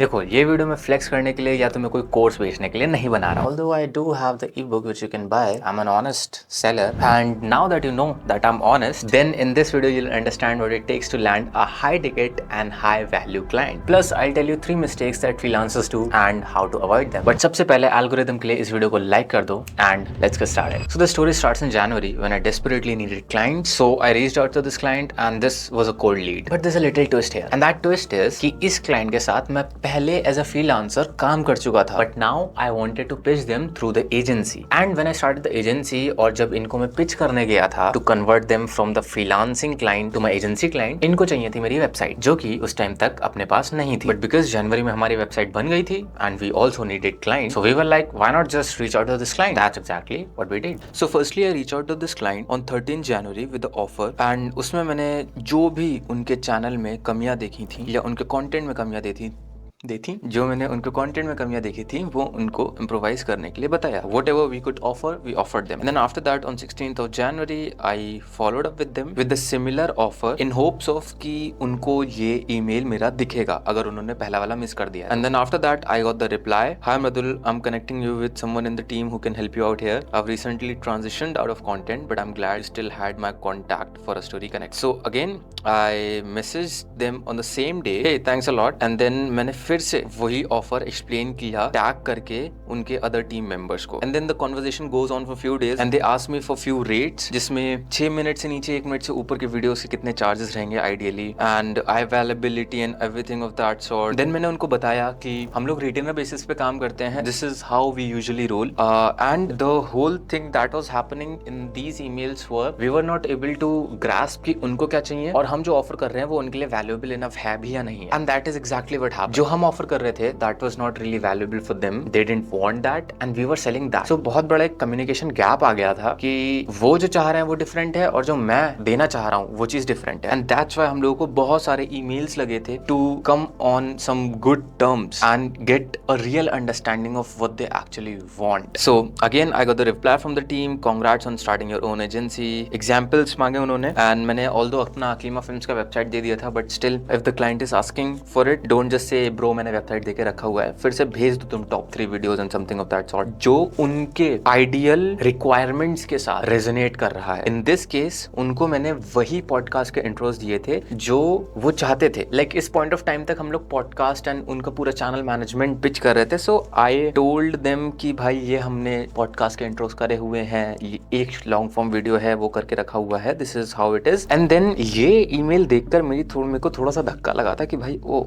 देखो ये वीडियो मैं फ्लेक्स करने के लिए या तो मैं कोई कोर्स बेचने के लिए नहीं बना रहा हूँ। Although I do have the ebook which you can buy, I'm an honest seller, and now that you know that I'm honest, then in this video you'll understand what it takes to land a high ticket and high value client. Plus I'll tell you 3 mistakes that freelancers do and how to avoid them. But सबसे पहले algorithm के लिए इस video को like कर दो and let's get started. So the story starts in January when I desperately needed clients. So I reached out to this client and this was a cold lead. But there's a little twist here, and that twist is कि इस client के साथ मैं पहले as a freelancer काम कर चुका था, but now I wanted to pitch them through the agency. And when I started the agency, और जब इनको मैं पिच करने गया था to convert them from the freelancing client to my agency client, इनको चाहिए थी मेरी वेबसाइट, जो कि उस टाइम तक अपने पास नहीं थी। बट बिकॉज जनवरी में हमारी वेबसाइट बन गई थी and we also needed client, so we were like why not just reach out to this client. That's exactly what we did. So firstly I reach out to this client on 13 January with the offer, and उसमें मैंने जो भी उनके channel में कमियां देखी थी या उनके कंटेंट में कमियां जो मैंने उनके कंटेंट में कमियां देखी थी वो उनको इम्प्रोवाइज करने के लिए बताया। Whatever we could offer, we offered them. And then after that on 16th of January, I followed up with them with the similar offer in hopes of कि उनको ये email मेरा दिखेगा अगर उन्होंने पहला वाला मिस कर दिया। And then after that I got the reply, Hi Mradul, I'm connecting you with someone in the team who can help you out here. I've recently transitioned out of content, but I'm glad you still had my contact for a story connect. So again I messaged them on the same day, hey thanks a lot, and then मैंने फिर से वही offer explain किया tag करके उनके other team members को। And then the conversation goes on for few days and they asked me for few rates, जिसमें 6 minute से नीचे 1 मिनट से ऊपर के वीडियोस के कितने चार्जेस रहेंगे ideally, and availability and everything of that sort. Then मैंने उनको बताया कि हम लोग रिटेनर बेसिस पे काम करते हैं, this is how we usually roll, and the whole thing that was happening in these emails were we were not able to grasp कि उनको क्या चाहिए और हम जो ऑफर कर रहे हैं वो उनके लिए वैल्यूएबल इनफ है भी या नहीं है। And that is exactly what happened. जो हम ऑफर कर रहे थे that was not really valuable for them, they didn't want that and we were selling that. So बहुत बड़ा एक कम्युनिकेशन गैप आ गया था कि वो जो चाह रहे हैं वो डिफरेंट है और जो मैं देना चाह रहा हूँ वो चीज डिफरेंट है। एंड दैट्स व्हाई हम लोगों को बहुत सारे ईमेल्स लगे थे to come on some good terms and get a real understanding of what they actually want. So again I got the reply from the team, congrats on starting your own agency. Examples मांगे उन्होंने and मैंने although अपना अकीमा films का website दे दिया था, but still if the client is asking for it, don't just say bro मैंने website देके रखा हुआ है, फिर से भेज दो तुम top 3 videos and something of that sort जो उनके आइडियल रिक्वायरमेंट्स के साथ रेजोनेट कर रहा है। इन दिस केस उनको मैंने वही पॉडकास्ट के इंट्रोस दिए थे जो वो चाहते थे। लाइक इस पॉइंट ऑफ टाइम तक हम लोग पॉडकास्ट एंड उनका पूरा चैनल मैनेजमेंट पिच कर रहे थे। सो आई टोल्ड देम कि भाई ये हमने पॉडकास्ट के इंट्रोस करे हुए हैं, ये एक लॉन्ग फॉर्म वीडियो है वो करके रखा हुआ है, this is how it is. And then ये ईमेल देखकर मेरे को थोड़ा सा धक्का लगा था कि भाई ओ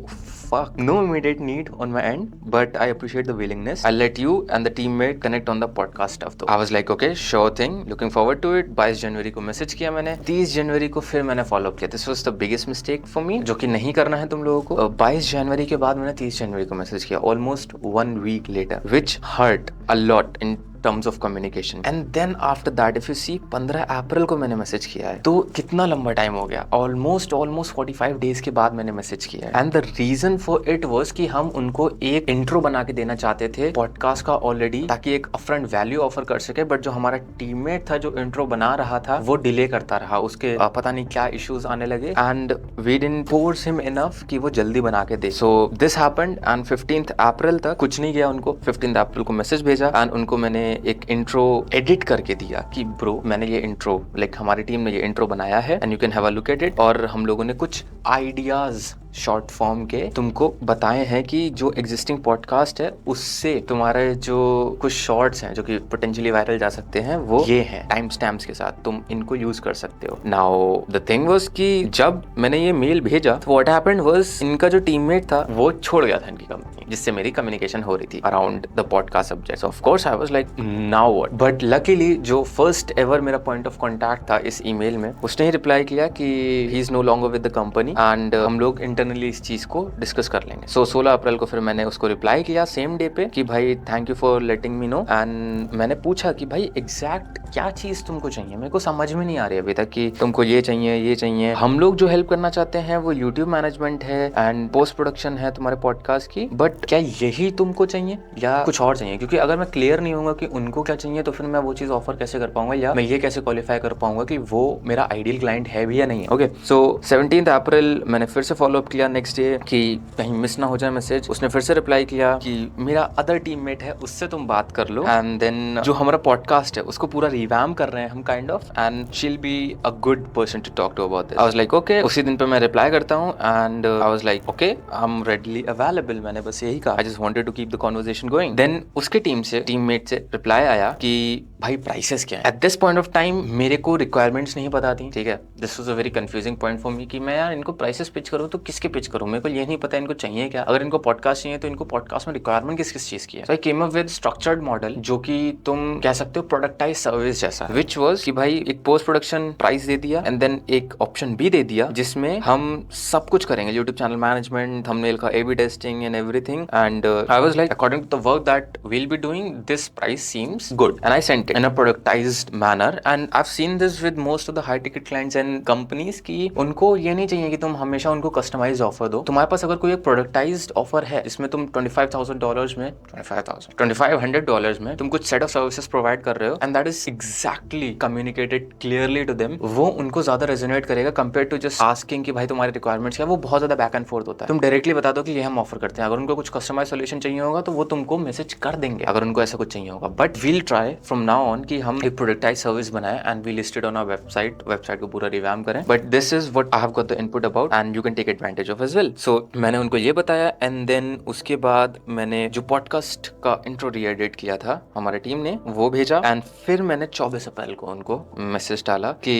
fuck, no immediate need on my end, but I appreciate the willingness. I'll let you and the teammate connect on the podcast stuff though. I was like okay, sure thing, looking forward to it. 22 जनवरी को message किया मैंने, 30 जनवरी को फिर मैंने follow किया। This was the biggest mistake for me, जो कि नहीं करना है तुम लोगों को। 22 जनवरी के बाद मैंने 30 जनवरी को मैसेज किया, almost 1 week later, which hurt a lot in terms of communication. And then after that if you see 15 अप्रैल को मैंने मैसेज किया है, तो कितना लंबा टाइम हो गया, ऑलमोस्ट 45 डेज के बाद मैंने मैसेज किया है। And the reason for it was कि हम उनको एक इंट्रो बना के देना चाहते थे पॉडकास्ट का ऑलरेडी, ताकि एक अपफ्रंट वैल्यू ऑफर कर सके। बट जो हमारा टीममेट था जो इंट्रो बना रहा था वो डिले करता रहा, उसके पता नहीं क्या इश्यूज आने लगे and we didn't force him enough कि वो जल्दी बना के दे। So this happened and 15 April तक कुछ नहीं गया उनको। 15 अप्रैल को मैसेज भेजा एंड उनको मैंने एक इंट्रो एडिट करके दिया कि ब्रो मैंने ये इंट्रो, लाइक हमारी टीम ने ये इंट्रो बनाया है and you can have a look at it, और हम लोगों ने कुछ आइडियाज शॉर्ट फॉर्म के तुमको बताए हैं कि जो एग्जिस्टिंग पॉडकास्ट है उससे तुम्हारे जो कुछ शॉर्ट्स हैं जो कि पोटेंशियली वायरल जा सकते हैं वो ये हैं टाइम स्टैम्प्स के साथ, तुम इनको यूज कर सकते हो। नाउ द थिंग वाज कि जब मैंने ये मेल भेजा तो व्हाट हैपेंड वाज इनका जो टीममेट था वो छोड़ गया था इनकी कंपनी, जिससे मेरी कम्युनिकेशन हो रही थी around the podcast subject. Of course I was like now what, but luckily जो फर्स्ट एवर मेरा पॉइंट ऑफ कॉन्टैक्ट था इस ईमेल में, उसने ही रिप्लाई किया कि he is no longer with the company and हम लोग इंटरनली इस चीज को डिस्कस कर लेंगे। सो 16 अप्रैल को फिर मैंने उसको रिप्लाई किया सेम डे पे कि भाई thank you for letting me know, and मैंने पूछा कि भाई एग्जैक्ट क्या चीज तुमको चाहिए, मेरे को समझ में नहीं आ रही अभी तक कि तुमको ये चाहिए। हम लोग जो हेल्प करना चाहते हैं वो यूट्यूब मैनेजमेंट है एंड पोस्ट प्रोडक्शन है तुम्हारे पॉडकास्ट की, बट बट क्या यही तुमको चाहिए या कुछ और चाहिए? क्योंकि अगर मैं क्लियर नहीं होऊंगा कि उनको क्या चाहिए तो फिर मैं वो चीज ऑफर कैसे कर पाऊंगा या मैं ये कैसे क्वालिफाई कर पाऊंगा कि वो मेरा आइडियल क्लाइंट है भी या नहीं है। ओके, सो 17 अप्रैल मैंने फिर से फॉलो अप किया नेक्स्ट डे कि कहीं मिस ना हो जाए मैसेज। उसने फिर से रिप्लाई किया कि मेरा अदर टीममेट है उससे तुम बात कर लो, एंड देन जो हमारा पॉडकास्ट है उसको पूरा रिवैम्प कर रहे हैं हम kind of, and she will be a good person to talk to about this. I was like okay, उसी दिन पे मैं रिप्लाई करता हूँ and I was like okay I am readily available. मैंने बस यही कहा, I just wanted to keep the conversation going. Then उसके टीममेट से रिप्लाई आया कि भाई प्राइसेस क्या है। At this point of time मेरे को रिक्वायरमेंट्स नहीं पता थी, ठीक है। This was a very confusing point for me कि मैं यार इनको प्राइसेस पिच करूँ तो किसके पिच करूँ, मेरे को ये नहीं पता इनको चाहिए क्या। अगर इनको पॉडकास्ट चाहिए तो इनको पॉडकास्ट में रिक्वायरमेंट किस किस चीज की है। So I came up with structured model जो कि तुम कह सकते हो प्रोडक्टाइज सर्विस जैसा, विच वाज कि भाई एक पोस्ट प्रोडक्शन प्राइस दे दिया एंड देन एक ऑप्शन भी दे दिया जिसमें हम सब कुछ करेंगे, यूट्यूब चैनल मैनेजमेंट, थंबनेल का A/B testing and everything. And I was like according to the work that we'll be doing, this price seems good, and I sent it in a productized manner, and I've seen this with most of the high ticket clients and companies कि उनको ये नहीं चाहिए कि तुम हमेशा उनको customise offer दो। तुम्हारे पास अगर कोई एक प्रोडक्टाइज्ड ऑफर है जिसमें तुम $2500 में तुम कुछ सेट ऑफ सर्विसेज प्रोवाइड कर रहे हो and that is exactly communicated clearly to them, वो उनको ज्यादा रेजोनेट करेगा कंपेयर टू जस्ट आस्किंग कि भाई तुम्हारे रिक्वायरमेंट्स क्या है। वो बहुत ज्यादा बैक एंड फोर्थ होता है। तुम डायरेक्टली बता दो कि ये हम ऑफर करते हैं, अगर उनको कुछ कस्टमाइज सोल्यूशन चाहिए होगा तो वो तुमको मैसेज कर देंगे अगर उनको ऐसा कुछ चाहिए होगा। But we'll try from now on कि हम एक प्रोडक्टाइज सर्विस बनाए and we listed on our website को पूरा रिवैम्प करें। But this is what I have got the input about and you can take advantage of as well. सो मैंने उनको ये बताया एंड देन उसके बाद मैंने जो पॉडकास्ट का इंट्रो री-एडिट किया था हमारे टीम ने वो भेजा एंड फिर मैंने 24 अप्रैल को उनको मैसेज डाला कि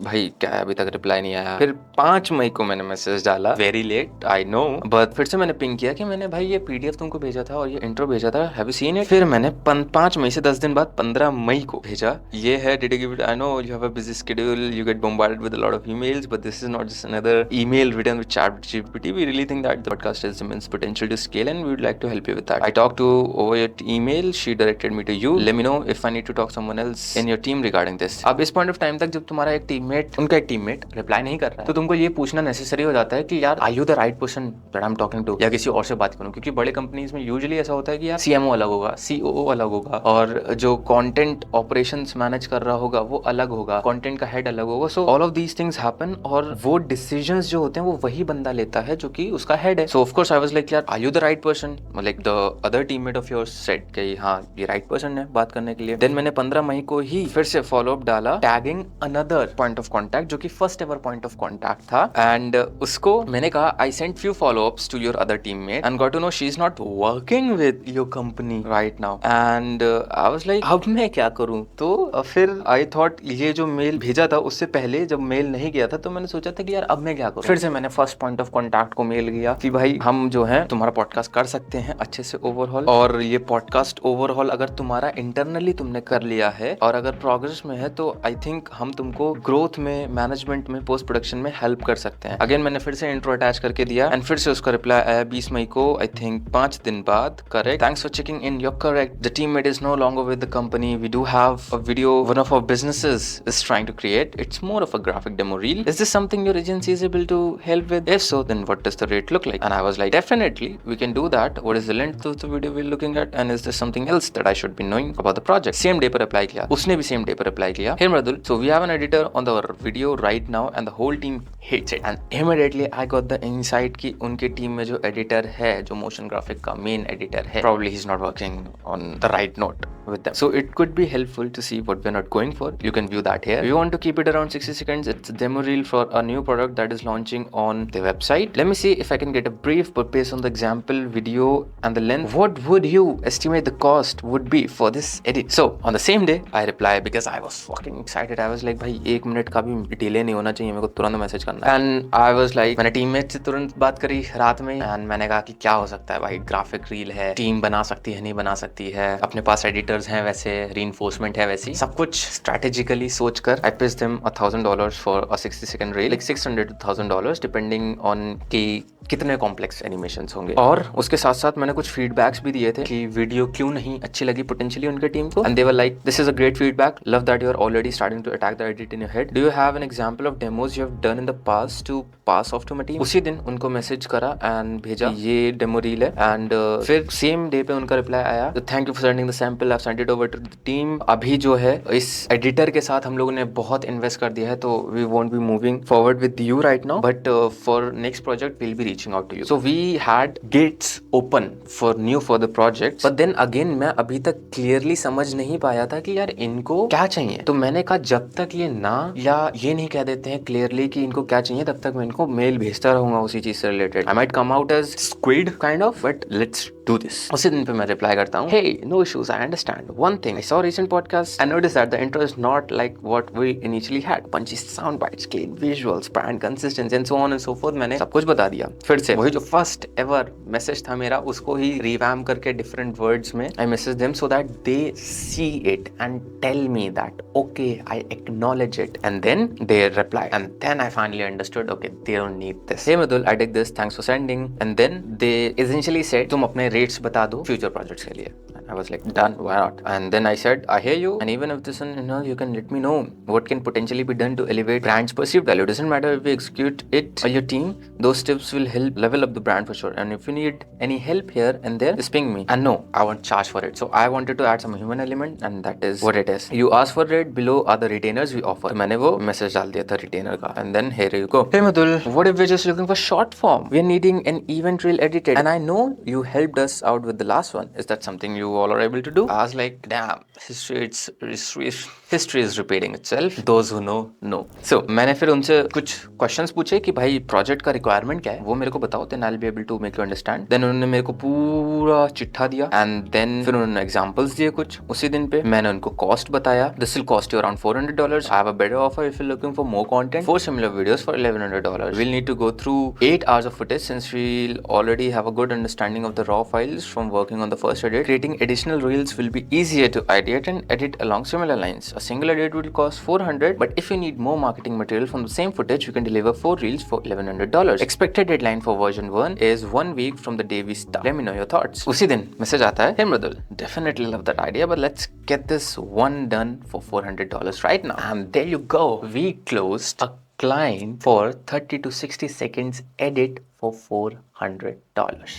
भाई क्या है अभी तक रिप्लाई नहीं आया। फिर 5 मई को मैंने मैसेज डाला, very late I know, but फिर से मैंने पिंग किया कि मैंने भाई ये PDF तुमको भेजा था और ये इंट्रो भेजा था, हैव यू सीन इट। फिर मैंने 5 मई से 10 दिन बाद 15 मई को भेजा, ये है did you give it, I know you have a busy schedule, you get bombarded with a lot of emails, but this is not just another email written with ChatGPT. We really think that the podcast has immense potential to scale and we would like to help you with that. I talked to over your email, she directed me to you. Let me know if I need to talk to someone else in your team regarding this. अब इस point of time तक जब तुम्हारा एक teammate, उनका एक teammate reply नहीं कर रहा है तो तुमको ये पूछना नेसेसरी हो जाता है कि यार are you the right person that I am talking to, या किसी और से बात करूं। क्योंकि बड़े कंपनीज में यूजुअली ऐसा होता है कि यार CMO अलग होगा, COO अलग होगा और जो कंटेंट ऑपरेशंस मैनेज कर रहा होगा वो अलग होगा, कंटेंट का हेड अलग होगा। So all of these things happen और वो डिसीजंस जो होते हैं वो वही बंदा लेता है जो कि उसका हेड है। So of course I was like यार are you the right person, like the other teammate of yours said कि हाँ ये राइट पर्सन है बात करने के लिए। देन मैंने 15 मई को ही फिर से फॉलो अप डाला tagging another point of contact जो कि first ever point of contact था एंड उसको मैंने कहा I sent few follow ups to your other teammate and got to know she is not working with your company right now and I was like अब मैं क्या करूं। तो फिर आई थॉट ये जो मेल भेजा था उससे पहले जब मेल नहीं गया था तो मैंने सोचा था कि यार अब मैं क्या करूं। फिर से मैंने फर्स्ट पॉइंट ऑफ कॉन्टैक्ट को मेल किया कि भाई हम जो है तुम्हारा पॉडकास्ट कर सकते हैं अच्छे से ओवरऑल, और ये पॉडकास्ट ओवरऑल अगर तुम्हारा इंटरनली तुमने कर लिया है और अगर प्रोग्रेस में है तो आई थिंक हम तुमको ग्रोथ में, मैनेजमेंट में, पोस्ट प्रोडक्शन में हेल्प कर सकते हैं। अगेन मैंने फिर से इंट्रो अटैच करके दिया एंड फिर से उसका रिप्लाई आया 20 मई को, आई थिंक 5 दिन बाद। Correct, thanks for checking in, you're correct, the teammate is no longer with the company, we do have a video one of our businesses is trying to create, it's more of a graphic demo reel, is this something your agency is able to help with, if so then what does the rate look like? And I was like definitely we can do that, what is the length of the video we're looking at and is there something else that I should be knowing about the project? Same day पर apply किया, उसने भी same day पर apply किया। Hey Mradul, so we have an editor on the video right now and the whole team hates it, and immediately I got the insight कि उनके team में जो एडिटर है, जो मोशन ग्राफिक का main editor है, probably he's not working on the right note with them, so it could be helpful to see what we're not going for. You can view that here. If you want to keep it around 60 seconds, it's a demo reel for a new product that is launching on the website. Let me see if I can get a brief, but based on the example video and the length, what would you estimate the cost would be for this edit? So on the same day I replied because I was fucking excited. I was like भाई 1 minute का भी delay नहीं होना चाहिए, मेरे को तुरंत message करना है। And I was like, मैंने टीममेट से तुरंत बात करी रात में एंड मैंने कहा कि क्या हो सकता है भाई, ग्राफिक रील है, टीम बना सकती है नहीं बना सकती है, अपने पास एडिटर्स कलर्स हैं वैसे, रीइंफोर्समेंट है वैसी, सब कुछ स्ट्रेटेजिकली सोचकर I pitch them $1,000 for a 60-second reel, like $600 to $1,000 depending on कि कितने कॉम्प्लेक्स एनिमेशंस होंगे। और उसके साथ साथ मैंने कुछ फीडबैक्स भी दिए थे कि वीडियो क्यों नहीं अच्छी लगी पोटेंशियली उनके टीम को, and they were like this is a great feedback, love that you are already starting to attack the edit in your head, do you have an example of demos you have done in the past to pass off to my team. उसी दिन उनको message करा and भेजा ये demo reel है, and फिर same day पे उनका रिप्लाई आया, thank you for sending the sample, I have sent it over to the team. अभी जो है इस एडिटर के साथ हम लोगों ने बहुत इन्वेस्ट कर दिया है, तो we won't be moving forward with you right now, but for next project we'll be reaching out to you. So we had gates open for new for the project, but then again मैं अभी तक clearly समझ नहीं पाया था कि यार इनको क्या चाहिए। तो मैंने कहा जब तक ये ना या ये नहीं कह देते हैं क्लियरली कि इनको क्या चाहिए, तब तक मैं इनको मेल भेजता रहूंगा उसी चीज से related. I might come out as squid kind of, but let's do this. उसी दिन पे मैं रिप्लाई करता हूँ, hey no issues, I understand one thing, I saw recent podcast, I noticed that the intro is not like what we initially had, punchy sound bites, clean visuals, brand consistency and so on and so forth। मैंने सब कुछ बता दिया। फिर से वही जो first ever message था मेरा, उसको ही रिवैम करके डिफरेंट वर्ड्स में I message them so that they see it and tell me that okay I acknowledge it, and then they reply, and then I finally understood okay they don't need this, hey Madhul I did this, thanks for sending, and then they essentially said तुम अपने rates बता दो future projects के लिए। I was like done, why not? And then I said I hear you, and even if this is enough you can let me know what can potentially be done to elevate brand's perceived value. Doesn't matter if we execute it or your team, those tips will help level up the brand for sure, and if you need any help here and there just ping me, and no I won't charge for it, so I wanted to add some human element and that is what it is। you ask for it, below are the retainers we offer। तो मैंने वो message डाल दिया था retainer का, and then here you go, hey Madhul what if we're just looking for short form, we're needing an event reel edited and I know you helped us out with the last one, is that something you all are able to do? I was like damn, history is repeating itself, those who know। so मैंने फिर उनसे कुछ questions पूछे कि भाई project का requirement क्या है वो मेरे को बताओ, then I'll be able to make you understand। then उन्होंने मेरे को पूरा चिट्ठा दिया, and then फिर उन्होंने एग्जांपल्स दिए कुछ उसी दिन पे। मैंने उनको कॉस्ट बताया, this will cost you around $400, I have a better offer if you're looking for more content, 4 similar videos for $1,100, we'll need to go through 8 hours of footage since we'll already have a good understanding of the raw files from working on the first edit, creating additional reels will be easier to ideate and edit along similar lines, a single edit will cost $400, but if you need more marketing material from the same footage you can deliver 4 reels for $1,100, expected deadline for version 1 is 1 week from the day we start, let me know your thoughts। उसी दिन message आता है, hey Mridul definitely love that idea but let's get this one done for $400 right now, and there you go, we closed a client for 30 to 60 seconds edit for $400।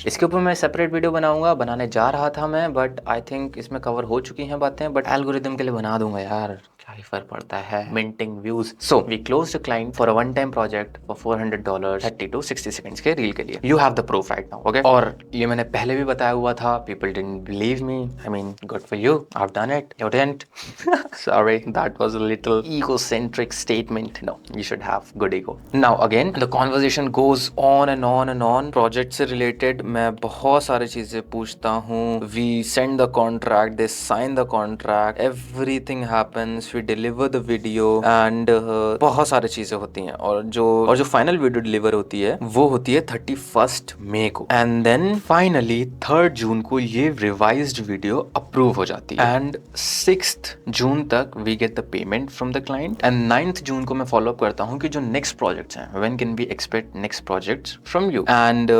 इसके ऊपर मैं separate video बनाने जा रहा था मैं, बट आई थिंक इसमें cover हो चुकी हैं बातें, बट एल्गोरिदम के लिए बना दूंगा यार, क्या ही फर्क पड़ता है, minting views. So we closed the client for a one time project for $400 30 to 60 seconds के रील के लिए। You have the proof right now, okay. और ये मैंने पहले भी बताया हुआ था, people didn't believe me, I mean good for you, I have done it, you didn't, sorry that was a little egocentric statement, no you should have good ego। now again the conversation goes on and on and on। Project से related मैं बहुत सारी चीजें पूछता हूँ, we send the contract, they sign the contract, everything happens, we deliver the video, and बहुत सारी चीजें होती हैं। और जो फाइनल वीडियो डिलीवर होती है वो होती है 31 मई को, एंड देन फाइनली 3 जून को ये रिवाइज्ड वीडियो अप्रूव हो जाती है, एंड 6 जून तक we get the payment from the client, and 9 June को मैं फॉलो अप करता हूँ कि जो नेक्स्ट प्रोजेक्ट्स हैं, when can we expect next projects from you. And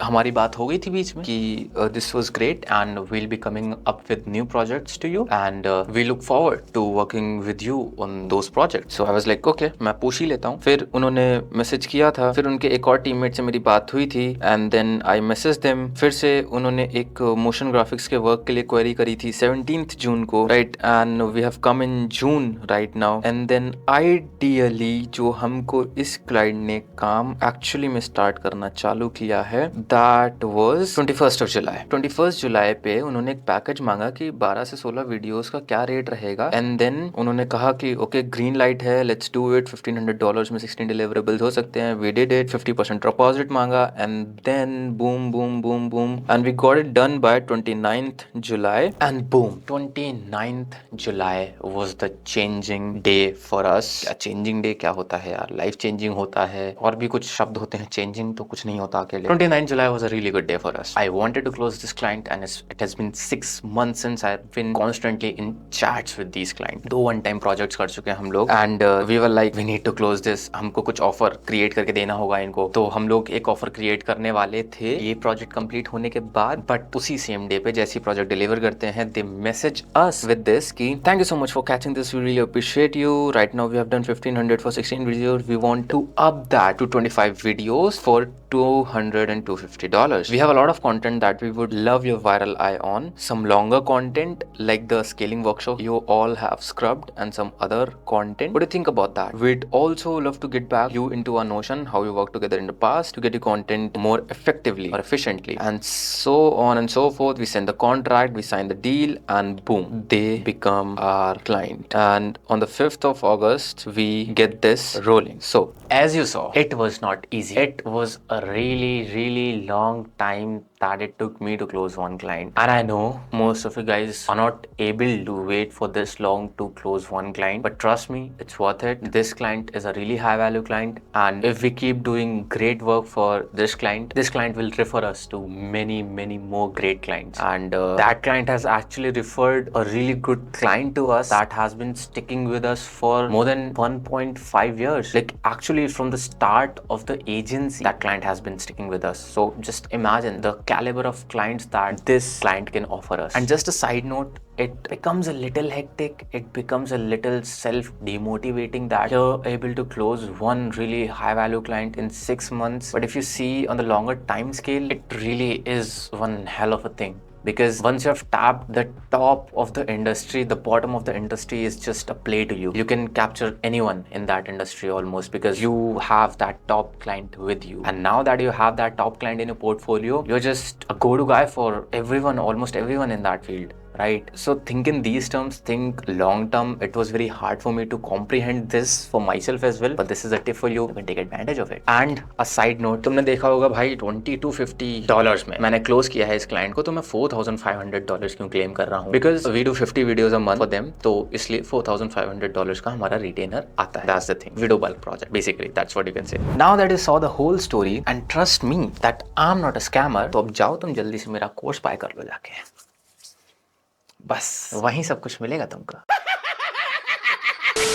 हमारी बात हो गई थी बीच में कि this was great and we'll be coming up with new projects to you, and we look forward to working with you on those projects. So I was like okay, मैं पूछ ही लेता हूँ। फिर उन्होंने मैसेज किया था, फिर उनके एक और टीममेट से मेरी बात हुई थी, and then I message them. फिर से उन्होंने एक मोशन ग्राफिक्स के वर्क के लिए क्वेरी करी थी 17 जून को, right, and we have come in June right now, and then ideally जो हमको इस क्लाइंट ने काम एक्चुअली में स्टार्ट करना चालू किया है, दैट वाज 21 जुलाई। 21 जुलाई पे उन्होंने एक पैकेज मांगा कि 12 से 16 वीडियोस का क्या रेट रहेगा, एंड देन उन्होंने कहा कि ओके ग्रीन लाइट है, लेट्स डू इट, $1,500 में 16 डिलीवरेबल्स हो सकते हैं, वी डिड इट, 50% डिपॉजिट मांगा, and then boom boom boom boom, and we got it done by 29 July, and boom 29 July was the changing day for us. Changing day क्या होता है यार, life changing होता है, और भी कुछ शब्द होते हैं, चेंजिंग तो कुछ नहीं होता अकेले। 29 July was a really good day for us. I wanted to close this client and it has been 6 months since I've been constantly in chats with these clients. 2 one time projects कर चुके हैं हम लोग and we were like we need to close this. हमको कुछ offer create करके देना होगा इनको, तो हम लोग एक ऑफर क्रिएट करने वाले थे ये प्रोजेक्ट कंप्लीट होने के बाद, बट उसी सेम डे पे जैसे प्रोजेक्ट डिलीवर करते हैं they message us with this कि thank you so much for catching this, we really appreciate you, right now we have done 1500 for 16 videos, we want to up that to 25 videos for $200 and $250. We have a lot of content that we would love your viral eye on. Some longer content like the scaling workshop you all have scrubbed and some other content. What do you think about that? We'd also love to get back you into our Notion, how we worked together in the past to get you content more effectively or efficiently, and so on and so forth. We send the contract, we sign the deal, and boom, they become our client. And on the 5th of August, we get this rolling. So as you saw, it was not easy. It was a really long time that it took me to close one client, and I know most of you guys are not able to wait for this long to close one client, but trust me, it's worth it. This client is a really high value client, and if we keep doing great work for this client will refer us to many more great clients, and that client has actually referred a really good client to us that has been sticking with us for more than 1.5 years. Like actually from the start of the agency, that client has been sticking with us. So just imagine the caliber of clients that this client can offer us. And just a side note, it becomes a little hectic, it becomes a little self-demotivating that you're able to close one really high value client in 6 months. But if you see on the longer time scale, it really is one hell of a thing. Because once you have tapped the top of the industry, the bottom of the industry is just a play to you. You can capture anyone in that industry almost, because you have that top client with you. And now that you have that top client in your portfolio, you're just a go-to guy for everyone, almost everyone in that field. Right? So think in these terms, think long term. It was very hard for me to comprehend this for myself as well, but this is a tip for you. You can take advantage of it. And a side note, तुमने देखा होगा भाई $2250 में मैंने close किया है इस client को, तो मैं $4500 क्यों क्लेम कर रहा हूँ? Because we do 50 videos a month for them, तो इसलिए $4500 का हमारा रिटेनर आता है. That's the thing. We do bulk project. Basically, that's what you can say. Now that you saw the whole story, and trust me that I'm not a scammer, तो अब जाओ तुम जल्दी से मेरा कोर्स बाय कर लो जाके. बस वहीं सब कुछ मिलेगा तुमको.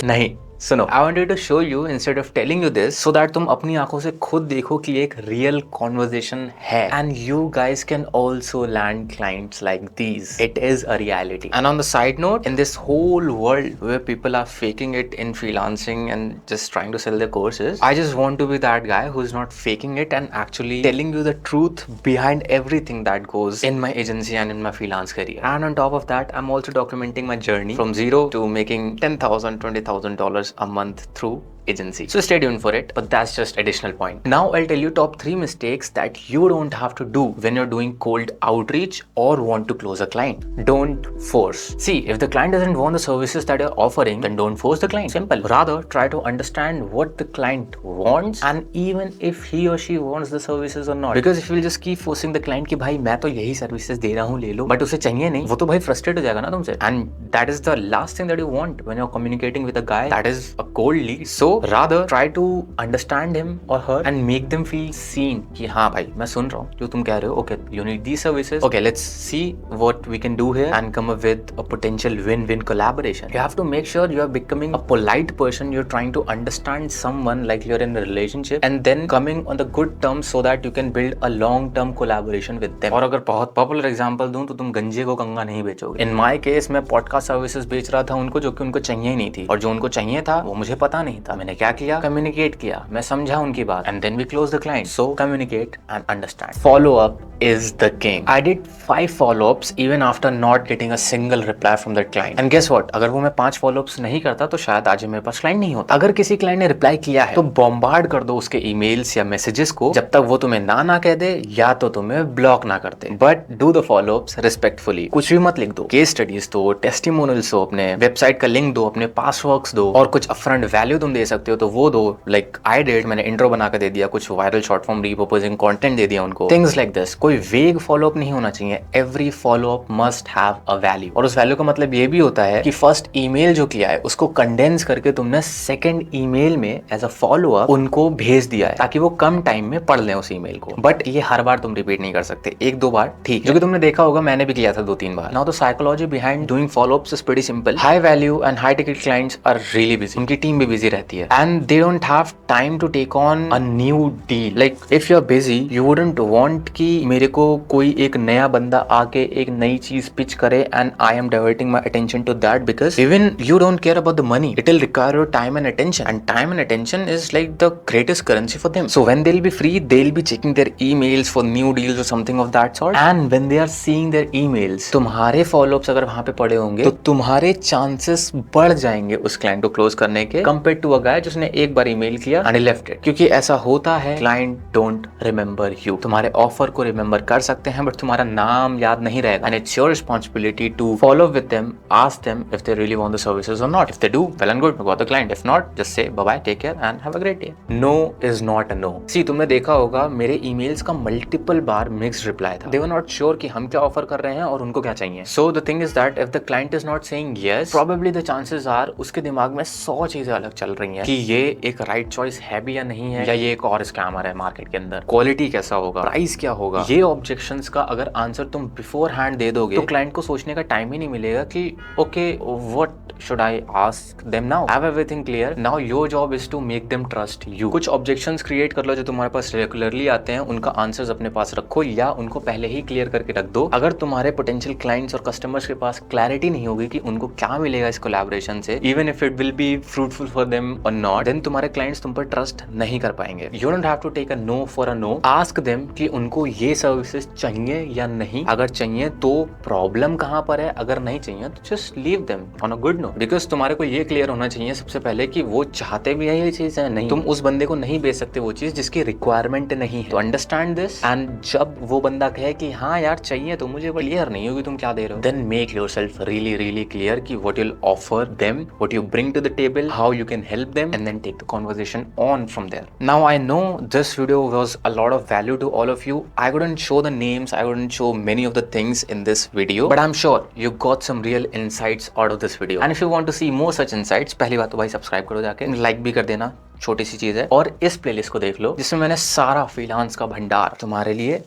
नहीं, सुनो, I wanted to show you instead of telling you this, so that तुम अपनी आंखों से खुद देखो कि एक रियल कॉन्वर्जेशन है, and you guys can also land clients like these. It is a reality. And on the side note, in this whole world where people are faking it in freelancing and just trying to sell their courses, I just want to be that guy who is not faking it and actually telling you the truth behind everything that goes in my agency and in my freelance career. And on top of that, I am also documenting my journey from zero to making $10,000, $20,000 a month through agency. So stay tuned for it, but that's just additional point. Now I'll tell you top 3 mistakes that you don't have to do when you're doing cold outreach or want to close a client. Don't force. See, if the client doesn't want the services that you're offering, then don't force the client. Simple. Rather, try to understand what the client wants, and even if he or she wants the services or not. Because if you'll just keep forcing the client कि भाई मैं तो यही services दे रहा हूँ, ले लो, but उसे चाहिए नहीं, वो तो भाई frustrate हो जाएगा ना तुमसे. And that is the last thing that you want when you're communicating with a guy that is a cold lead. So rather try to understand him or her and make them feel seen कि हाँ भाई मैं सुन रहा हूँ जो तुम कह रहे हो. Okay, you need these services. Okay, let's see what we can do here and come up with a potential win-win collaboration. You have to make sure you are becoming a polite person. You're trying to understand someone like you're in a relationship, and then coming on the good terms so that you can build a long-term collaboration with them. और अगर बहुत popular example दूं तो तुम गंजे को गंगा नहीं बेचोगे. In my case, मैं पॉडकास्ट सर्विसेज बेच रहा था उनको जो कि उनको चाहिए ही नहीं थी, और जो उनको चाहिए था वो मुझे पता नहीं था. मैंने क्या किया? कम्युनिकेट किया, मैं समझा उनकी बात, and then we close the client. So communicate and understand. Follow up is the king. I did 5 follow-ups even after not getting a single reply from that client. And guess what? अगर वो मैं 5 follow-ups नहीं करता तो शायद आज मेरे पास client नहीं होता. अगर किसी क्लाइंट ने रिप्लाई किया है तो बॉम्बार्ड कर दो उसके ईमेल्स या मैसेजेस को जब तक वो तुम्हें ना कह दे या तो तुम्हें ब्लॉक ना कर दे. But do the follow ups respectfully. कुछ भी मत लिख दो, केस स्टडीज दो, टेस्टिमोनियल्स दो, अपने वेबसाइट का लिंक दो, अपने पास वर्क्स दो, और कुछ अपफ्रंट वैल्यू तुम दे सकते हो तो वो दो, लाइक आई डिड, मैंने इंट्रो बना के दे दिया, कुछ वायरल शॉर्ट फॉर्म रीपर्पोजिंग कंटेंट दे दिया उनको, थिंग्स लाइक दिस। कोई वेग फॉलो अप नहीं होना चाहिए, every follow up must have a value. और उस वैल्यू का मतलब ये भी होता है कि फर्स्ट ईमेल जो किया है उसको कंडेंस करके तुमने सेकंड ईमेल में एज अ फॉलो अप उनको भेज दिया है, ताकि वो कम टाइम में पढ़ लें उस ईमेल को। बट ये हर बार तुम रिपीट नहीं कर सकते, एक दो बार ठीक है, जो कि तुमने देखा होगा, मैंने भी किया था 2-3 बार। Now the psychology behind doing follow ups is pretty simple. High value and high ticket clients are really busy, उनकी टीम भी बिजी रहती है, and they don't have time to take on a new deal. Like if you are busy, you wouldn't want कि मेरे को कोई एक नया बंदा आके एक नई चीज पिच करे and I am diverting my attention to that, because even you don't care about the money, it will require your time and attention, and time and attention is like the greatest currency for them. So when they'll be free, they'll be checking their emails for new deals or something of that sort. And when they are seeing their emails, तुम्हारे follow-ups अगर वहां पे पड़े होंगे तो तुम्हारे chances बढ़ जाएंगे उस क्लाइंट को क्लोज करने के, कंपेयर टू अ गाय जिसने एक बार ईमेल किया एंड लेफ्ट इट. क्योंकि ऐसा होता है, क्लाइंट डोंट रिमेंबर यू. तुम्हारे ऑफर को रिमेंबर कर सकते हैं बट तुम्हारा नाम याद नहीं रहेगा. And it's your responsibility to follow with them, ask them if they really want the services और not. If they do, well and good, go the client. If not, just say bye bye, take care and have a great day. No is not a no. See, तुमने देखा होगा मेरे emails का multiple बार mixed reply था. दे were not sure कि हम क्या offer कर रहे हैं और उनको क्या चाहिए. So the thing is that if the client is not saying yes, probably the chances are उसके दिमाग में 100 चीजें अलग चल रही हैं कि ये एक राइट चॉइस है भी या नहीं है, या ये एक और स्कैमर है मार्केट के अंदर, क्वालिटी कैसा होगा, प्राइस क्या होगा. ये ऑब्जेक्शंस का अगर आंसर तुम बिफोर हैंड दे दोगे तो क्लाइंट को सोचने का टाइम ही नहीं मिलेगा कि okay what should I ask them now? Have everything clear. Now your job is to make them trust you. कुछ objections create कर लो जो तुम्हारे पास रेगुलरली आते हैं, उनका आंसर्स अपने पास रखो या उनको पहले ही क्लियर करके रख दो. अगर तुम्हारे पोटेंशियल क्लाइंट्स और कस्टमर्स के पास क्लैरिटी नहीं होगी कि उनको क्या मिलेगा इस कोलैबोरेशन से, even if it will be fruitful for them और नॉट, देन तुम्हारे क्लाइंट्स तुम पर ट्रस्ट नहीं कर पाएंगे. You don't have to take a no for a no. Ask them कि उनको ये सर्विसेज चाहिए या नहीं. अगर चाहिए तो प्रॉब्लम कहां पर है, अगर नहीं चाहिए तो just leave them on a good note. Because तुम्हारे को ये क्लियर होना चाहिए सबसे पहले कि वो चाहते भी है ये चीज है नहीं. तुम उस बंदे को नहीं बेच सकते वो चीज जिसकी रिक्वायरमेंट नहीं है. तो अंडरस्टैंड दिस, एंड जब वो बंदा कहे कि हाँ यार चाहिए तो मुझे क्लियर नहीं होगी तुम क्या दे रहे हो, then make yourself really really clear कि what you will offer them, what you bring to the table, how you can help them, and then take the conversation on from there. Now I know this video was a lot of value to all of you. I wouldn't show the names, I wouldn't show many of the things in this video, but I am sure you got some real insights out of this video. And if you want to see more such insights, पहली बात तो भाई subscribe करो जाके, like भी कर देना, छोटी सी चीज है. और इस प्लेलिस्ट को देख लो जिसमें मैंने सारा फ्रीलांस का भंडार तुम्हारे लिए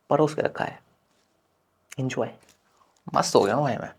परोस के रखा है. एंजॉय. मस्त हो गया हूँ भाई मैं.